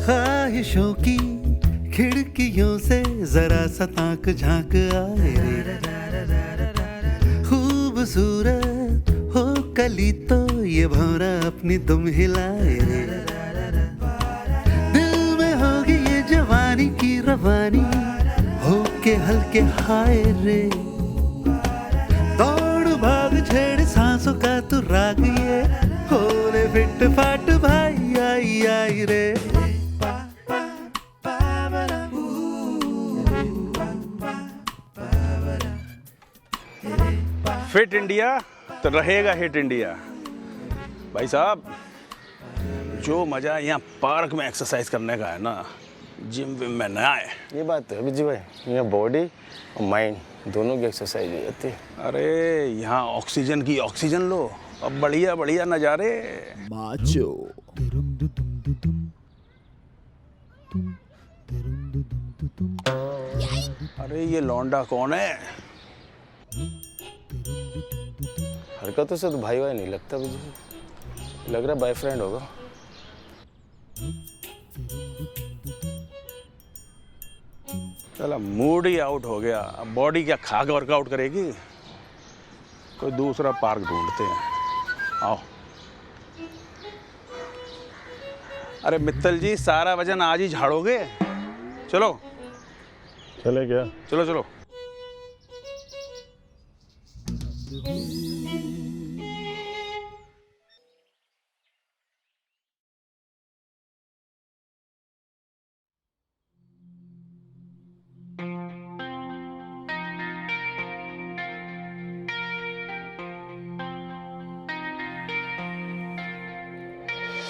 ख्वाहिशों की खिड़कियों से जरा सा ताक झांक आए रे, खूबसूरत हो कली तो ये भौरा अपनी दुम हिलाए रे, दिल में होगी ये जवानी की रवानी हो के हल्के हाय रे, दौड़ भाग छेड़ सांसों का तू राग ये होले फिट फाट भाई आई आई रे। फिट इंडिया तो रहेगा हिट इंडिया। भाई साहब, जो मजा यहाँ पार्क में एक्सरसाइज करने का है ना, जिम विम में ना है। ये बात है विजय भाई, यहाँ बॉडी और माइंड दोनों की एक्सरसाइज हो जाती है। अरे यहाँ ऑक्सीजन की ऑक्सीजन लो, अब बढ़िया बढ़िया नज़ारे। माचो। अरे ये लौंडा कौन है? हरकतों से तो भाई भाई नहीं लगता मुझे, लग रहा बॉयफ्रेंड होगा। चला मूड ही आउट हो गया, अब बॉडी क्या खा के वर्कआउट करेगी? कोई दूसरा पार्क ढूंढते हैं, आओ। अरे मित्तल जी, सारा वजन आज ही झाड़ोगे? चलो चले क्या? चलो चलो।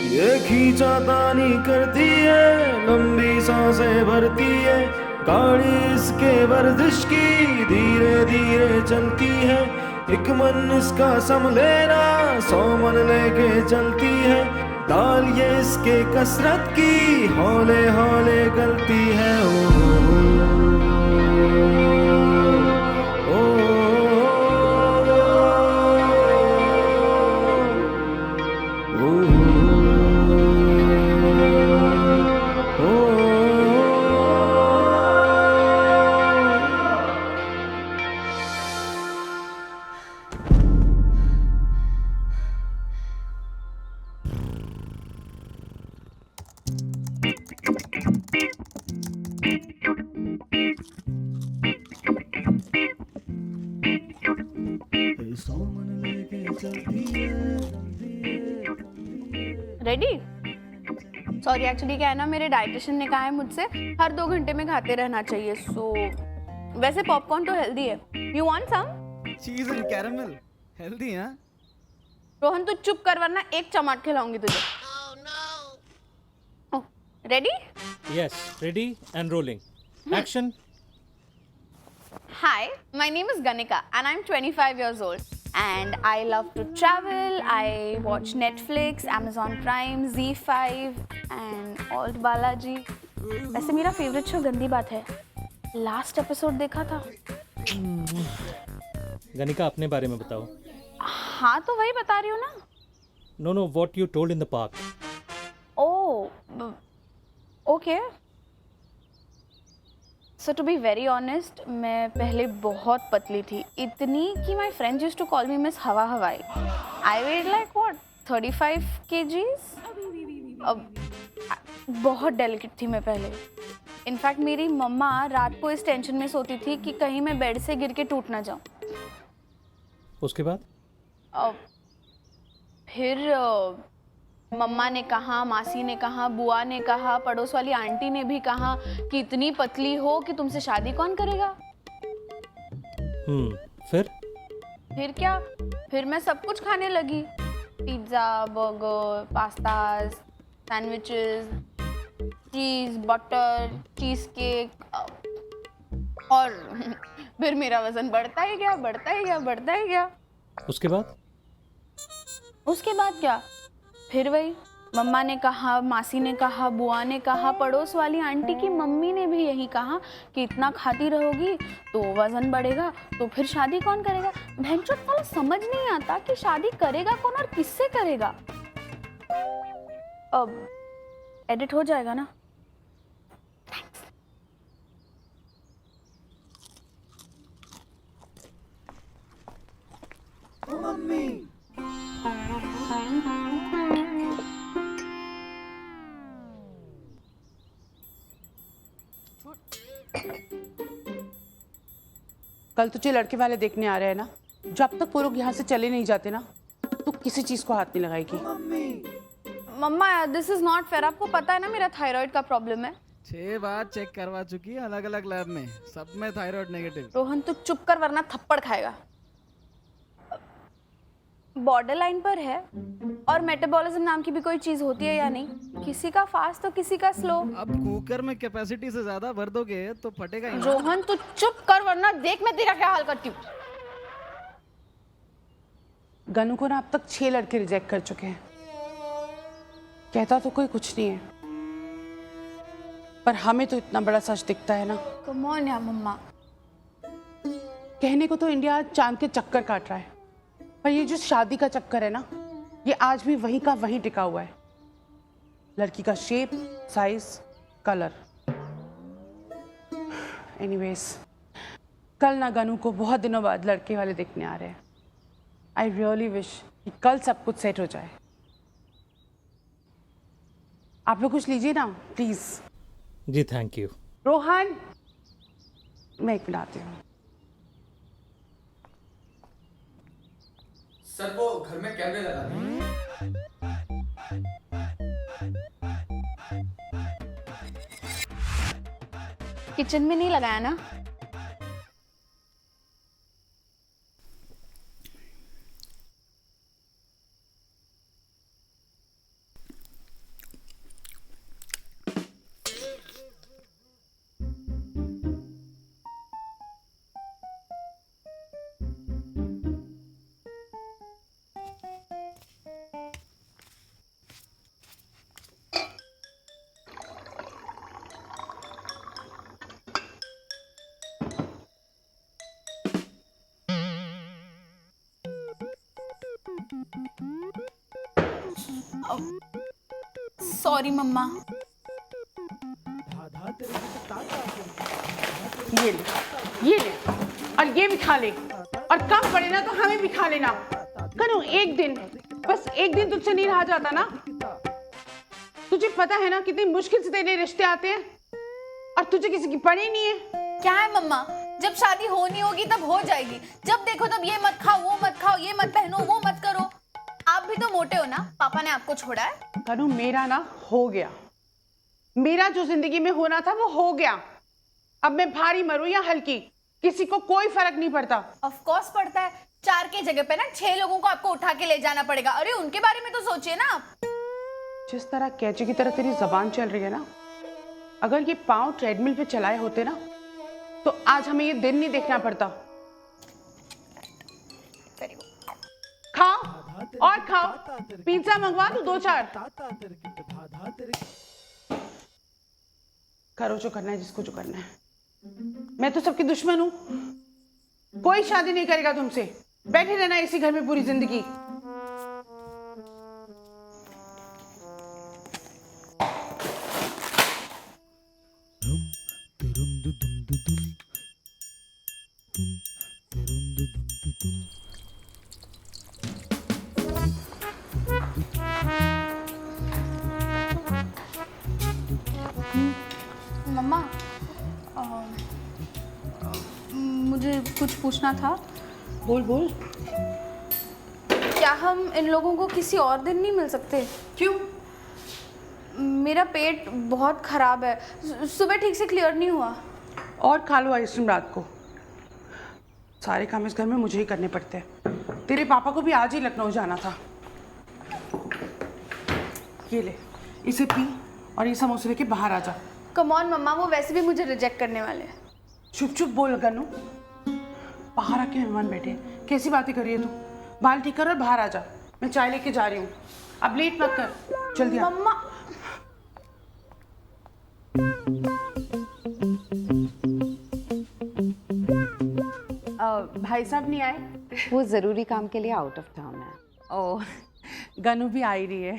ये खींचातानी करती है, लंबी सांसें भरती है, गाड़ी इसके वर्जिश की धीरे धीरे चलती है, एक मन इसका संभलेना 100 मन लेके चलती है, दाल ये इसके कसरत की हौले हौले गलती है। रेडी? सॉरी, एक्चुअली क्या है ना, मेरे डाइटिशियन ने कहा है मुझसे हर 2 घंटे में खाते रहना चाहिए। सो वैसे पॉपकॉर्न तो हेल्दी है। You want some? Cheese and caramel healthy है। रोहन तू चुप कर वरना एक चमाट खिलाऊंगी तुझे। Ready? Yes, ready and rolling. Action. Hi, my name is Ganika and I'm 25 years old. And I love to travel. I watch Netflix, Amazon Prime, Z5 and Alt Balaji. वैसे मेरा favourite show गंदी बात है, last episode देखा था। गनिका, अपने बारे में बताओ। हाँ तो वही बता रही हूँ ना। No, what you told in the park. Oh, okay. So to be very honest, मैं पहले बहुत पतली थी, इतनी कि my friends used to call me Miss हवा हवाई। I weighed like what 35 kgs। अब बहुत डेलिकेट थी मैं पहले। इनफैक्ट मेरी मम्मा रात को इस टेंशन में सोती थी कि कहीं मैं बेड से गिर के टूट ना जाऊँ। उसके बाद? फिर मम्मा ने कहा, मासी ने कहा, बुआ ने कहा, पड़ोस वाली आंटी ने भी कहा कि इतनी पतली हो कि तुमसे शादी कौन करेगा। फिर क्या? फिर मैं सब कुछ खाने लगी, पिज्ज़ा, बर्गर, पास्ताज, सैंडविचेस, चीज़, बटर, चीज़ केक, और फिर मेरा वज़न बढ़ता ही गया। उसके बाद? उसके बाद क्या? फिर वही मम्मा ने कहा, मासी ने कहा, बुआ ने कहा, पड़ोस वाली आंटी की मम्मी ने भी यही कहा कि इतना खाती रहोगी तो वजन बढ़ेगा, तो फिर शादी कौन करेगा। भैंचोद साला समझ नहीं आता कि शादी करेगा कौन और किससे करेगा। अब एडिट हो जाएगा ना। कल तुझे लड़के वाले देखने आ रहे हैं ना, जब तक वो लोग यहाँ से चले नहीं जाते ना तो किसी चीज को हाथ नहीं लगाएगी। मम्मा दिस इज नॉट फेयर। आपको पता है ना मेरा थायराइड का प्रॉब्लम है। 6 बार चेक करवा चुकी है अलग अलग लैब में, सब में थायराइड नेगेटिव। रोहन तू चुप कर वरना थप्पड़ खाएगा। बॉर्डर लाइन पर है और मेटाबॉलिज्म नाम की भी कोई चीज होती है या नहीं। किसी का फास्ट तो किसी का स्लो। अब कुकर में कैपेसिटी से ज्यादा भर दोगे तो फटेगा ही ना। रोहन तू चुप कर वरना देख मैं तेरा क्या हाल करती हूँ। गनु को ना अब तक 6 लड़के रिजेक्ट कर चुके हैं। कहता तो कोई कुछ नहीं है, पर हमें तो इतना बड़ा सच दिखता है ना। कम ऑन यार मम्मा। कहने को तो इंडिया चांद के चक्कर काट रहा है, पर ये जो शादी का चक्कर है ना, ये आज भी वहीं का वहीं टिका हुआ है। लड़की का शेप, साइज, कलर। एनीवेज, कल ना गनु को बहुत दिनों बाद लड़के वाले देखने आ रहे हैं। आई रियली विश कि कल सब कुछ सेट हो जाए। आप लोग कुछ लीजिए ना प्लीज। जी थैंक यू। रोहन, मैं एक मिनट आती हूँ। सर वो घर में कैमरे लगा दिए। किचन में नहीं लगाया ना? सॉरी मम्मा। ये ले और ये भी खा ले, और कम पड़े ना तो हमें भी खा लेना। करो एक दिन, बस एक दिन तुझसे नहीं रहा जाता ना। तुझे पता है ना कितनी मुश्किल से तेरे रिश्ते आते हैं, और तुझे किसी की पड़ी नहीं है। क्या है मम्मा, जब शादी होनी होगी तब हो जाएगी। जब देखो तब ये मत खाओ, वो मत खाओ, ये मत पहनो, वो मत करो। आप भी तो मोटे हो ना, पापा ने आपको छोड़ा है। करू मेरा ना हो गया, मेरा जो जिंदगी में होना था वो हो गया। अब मैं भारी मरूं या हल्की, किसी को कोई फर्क नहीं पड़ता। ऑफ कोर्स पड़ता है। 4 की जगह पे ना 6 लोगों को आपको उठा के ले जाना पड़ेगा। अरे उनके बारे में तो सोचिए ना आप। जिस तरह कैची की तरह तेरी जबान चल रही है ना, अगर ये पांव ट्रेडमिल पे चलाए होते ना तो आज हमें ये दिन नहीं देखना पड़ता। खाओ और खाओ, पिज्जा मंगवा दो 2-4। करो जो करना है, जिसको जो करना है। मैं तो सबकी दुश्मन हूं। कोई शादी नहीं करेगा तुमसे। बैठे रहना इसी घर में पूरी जिंदगी। मम्मा मुझे कुछ पूछना था। बोल बोल। क्या हम इन लोगों को किसी और दिन नहीं मिल सकते? क्यों? मेरा पेट बहुत खराब है, सुबह ठीक से क्लियर नहीं हुआ। और खा लो आइसक्रीम रात को। सारे काम इस घर में मुझे ही करने पड़ते हैं। तेरे पापा को भी आज ही लखनऊ जाना था। ये ले, इसे पी और ये समोसे लेके बाहर आ जा। कम ऑन मम्मा, वो वैसे भी मुझे रिजेक्ट करने वाले हैं। चुप चुप बोल गनु। बाहर आके मेहमान बैठे, कैसी बातें कर रही है तू? बाल ठीक कर और बाहर आ जा। मैं चाय लेके जा रही हूँ, अब लेट मत कर। जल्दी आ। मम्मा भाई साहब नहीं आए? वो ज़रूरी काम के लिए आउट ऑफ टाउन है। ओह, गनु भी आ ही रही है।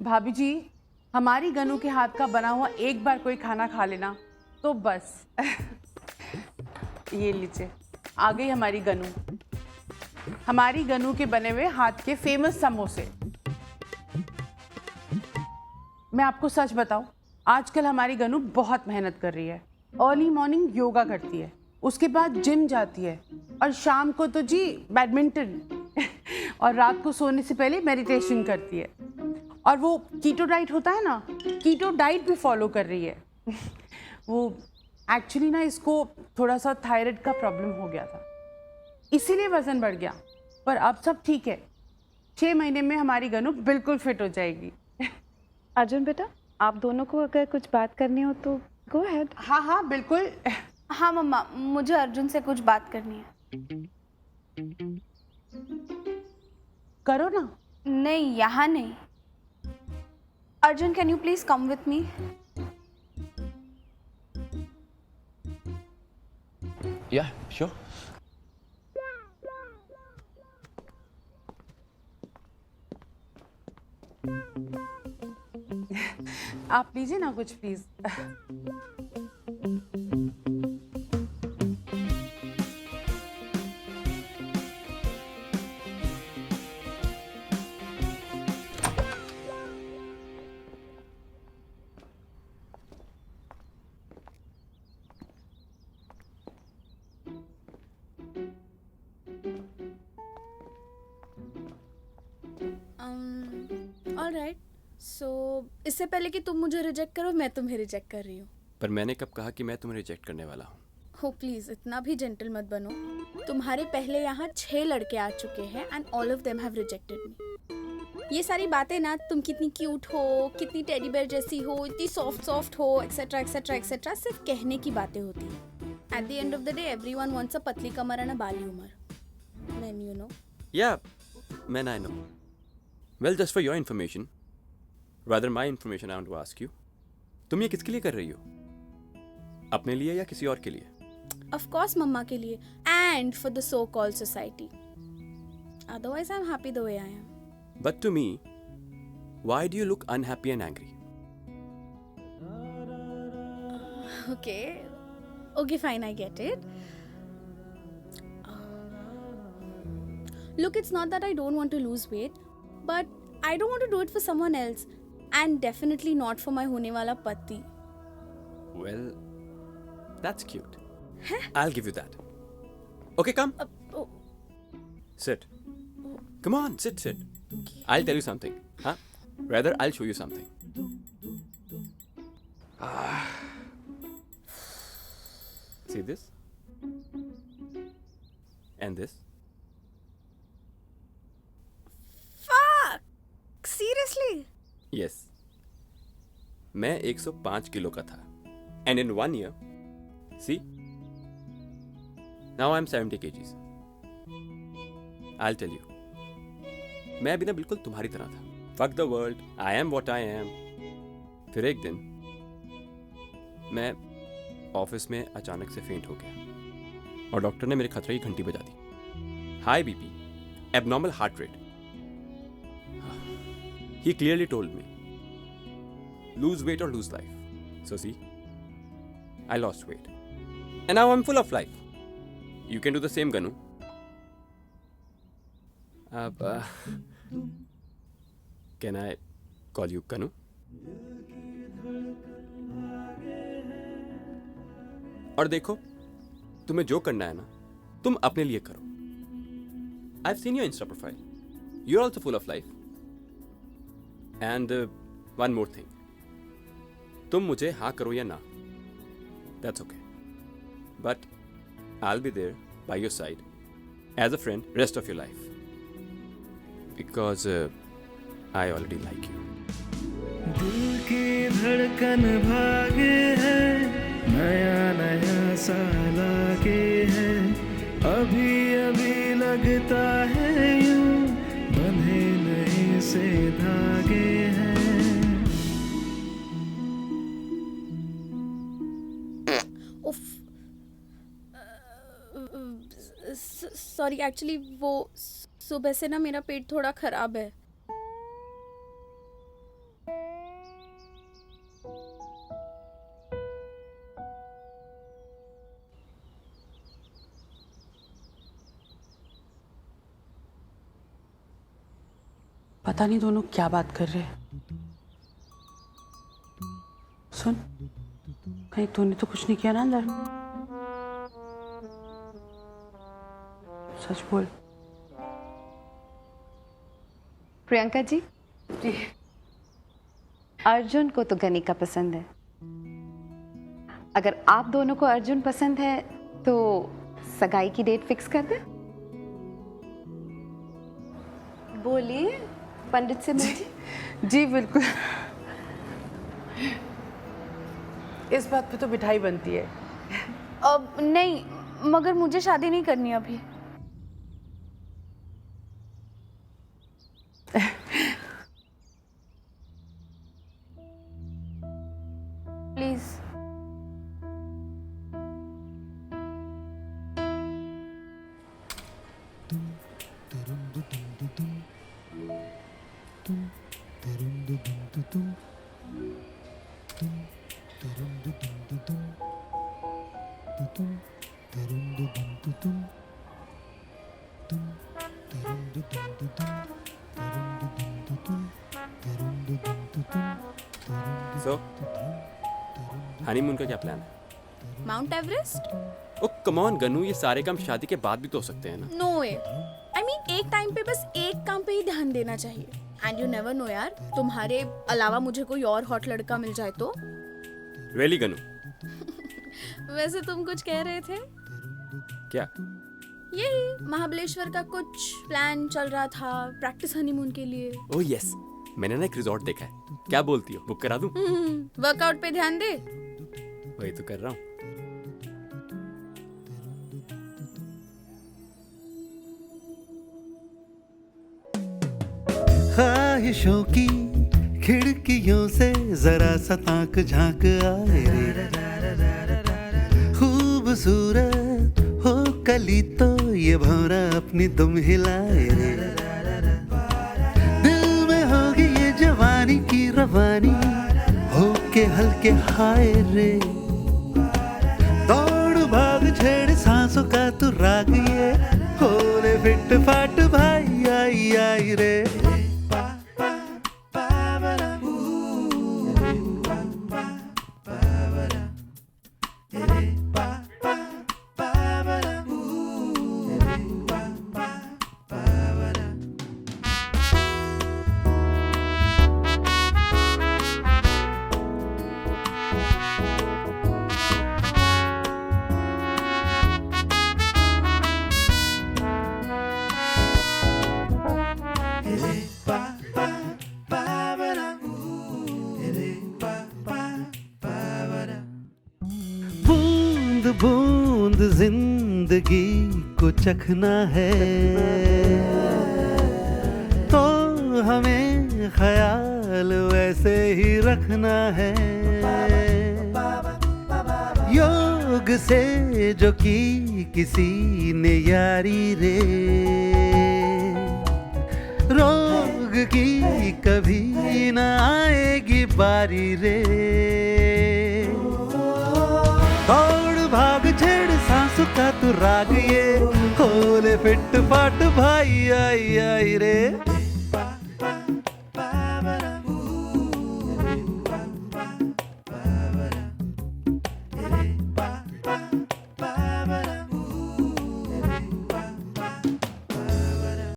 भाभी जी, हमारी गनु के हाथ का बना हुआ एक बार कोई खाना खा लेना तो बस। ये लीजिए, आ गई हमारी गनु। हमारी गनु के बने हुए हाथ के फेमस समोसे। मैं आपको सच बताऊं, आजकल हमारी गनु बहुत मेहनत कर रही है। अर्ली मॉर्निंग योगा करती है, उसके बाद जिम जाती है, और शाम को तो जी बैडमिंटन और रात को सोने से पहले मेडिटेशन करती है। और वो कीटो डाइट होता है ना, कीटो डाइट भी फॉलो कर रही है। वो एक्चुअली ना इसको थोड़ा सा थायराइड का प्रॉब्लम हो गया था, इसीलिए वज़न बढ़ गया, पर अब सब ठीक है। 6 महीने में हमारी गनु बिल्कुल फिट हो जाएगी। अर्जुन बेटा, आप दोनों को अगर कुछ बात करनी हो तो गो अहेड। हाँ हाँ बिल्कुल। हाँ मम्मा, मुझे अर्जुन से कुछ बात करनी है। करो ना। नहीं, यहाँ नहीं। Arjun, can you please come with me? Yeah, sure. आप लीजिए ना कुछ प्लीज। ऑलराइट, सो इससे पहले कि तुम मुझे रिजेक्ट करो, मैं तुम्हें रिजेक्ट कर रही हूँ। पर मैंने कब कहा कि मैं तुम्हें रिजेक्ट करने वाला हूँ? हो प्लीज़, इतना भी जेंटल मत बनो। तुम्हारे पहले यहाँ 6 लड़के आ चुके हैं and all of them have rejected मी। ये सारी बातें ना, तुम कितनी क्यूट हो, कितनी टेडी बेयर जैसी हो, इतनी सॉफ्ट हो, एक्सेट्रा एक्सेट्रा एक्सेट्रा, सिर्फ कहने की बातें होती हैं। At the end of the day everyone wants a पतली कमर एंड अ बाली उमर। Man, you know. Yeah man, I know. Well, just for your information, rather my information, I want to ask you, तुम ये किसके लिए कर रही हो? अपने लिए या किसी और के लिए? Of course मम्मा के लिए, and for the so-called society. Otherwise I'm happy the way I am. But to me, why do you look unhappy and angry? Okay, fine, I get it. Look, it's not that I don't want to lose weight, but I don't want to do it for someone else, and definitely not for my hone wala pati. Well, that's cute. I'll give you that. Okay, come. Sit. Come on, sit. I'll tell you something. Huh? Rather, I'll show you something. See this? And this? Fuck! Seriously? Yes. मैं 105 kilo का था. And in 1 year, see? Now I'm 70 kgs. I'll tell you. मैं भी ना बिल्कुल तुम्हारी तरह था. Fuck the world. I am what I am. फिर एक दिन मैं ऑफिस में अचानक से फेंट हो गया और डॉक्टर ने मेरे खतरे की घंटी बजा दी. High BP, abnormal heart rate. He clearly told me, lose weight or lose life. So see, I lost weight. And now I'm full of life. You can do the same, Ganu. Can I call you Ganu? और देखो, तुम्हें जो करना है ना, तुम अपने लिए करो. I've seen your Insta profile. You're also full of life. And one more thing. तुम मुझे हाँ करो या ना, that's okay. But I'll be there by your side as a friend rest of your life. Because I already like you. दिल की धड़कन भागे है, नया सा लागे है, अभी लगता है यूं बंधे नहीं से धागे हैं. सॉरी, एक्चुअली वो सुबह से ना मेरा पेट थोड़ा खराब है। पता नहीं दोनों क्या बात कर रहे हैं। सुन, कहीं तूने तो कुछ नहीं किया ना अंदर? सच बोल। प्रियंका जी, जी अर्जुन को तो गनिका पसंद है। अगर आप दोनों को अर्जुन पसंद है तो सगाई की डेट फिक्स कर दे। बोलिए पंडित से मिलिए। जी बिल्कुल। इस बात पे तो मिठाई बनती है। अब नहीं, मगर मुझे शादी नहीं करनी अभी। प्लीज। सो हनीमून का क्या प्लान है? Mount Everest? Oh come on Ganu, ये सारे काम शादी के बाद भी तो हो सकते हैं ना। No way. आई मीन एक टाइम पे बस एक काम पे ही ध्यान देना चाहिए। एंड यू नेवर नो यार, तुम्हारे अलावा मुझे कोई और हॉट लड़का मिल जाए तो। रियली गनू? वैसे तुम कुछ कह रहे थे? क्या? यही महाबलेश्वर का कुछ प्लान चल रहा था प्रैक्टिस हनीमून के लिए। ओह यस, मैंने ना एक रिजॉर्ट देखा है। क्या बोलती हो, बुक करा दूं? वर्कआउट पे ध्यान दे। वही तो कर रहा हूँ। ख्वाहिशों की खिड़कियों से जरा सा ताक झांक आए रे, खूबसूरत हो कली तो ये भौरा अपनी दुम हिलाए रे, दिल में होगी ये जवानी की रवानी होके हल्के हाय रे, दौड़ भाग छेड़ सांसों का तू राग ये होले फिट फाट भाई आई आई रे। बूंद बूंद जिंदगी को चखना है तो हमें ख्याल वैसे ही रखना है, योग से जो की किसी ने यारी रे, रोग की कभी न आएगी बारी रे, दौड़ भाग छेड़ सांसों का तू राग ये होले फिट फाट भाई आई आई रे।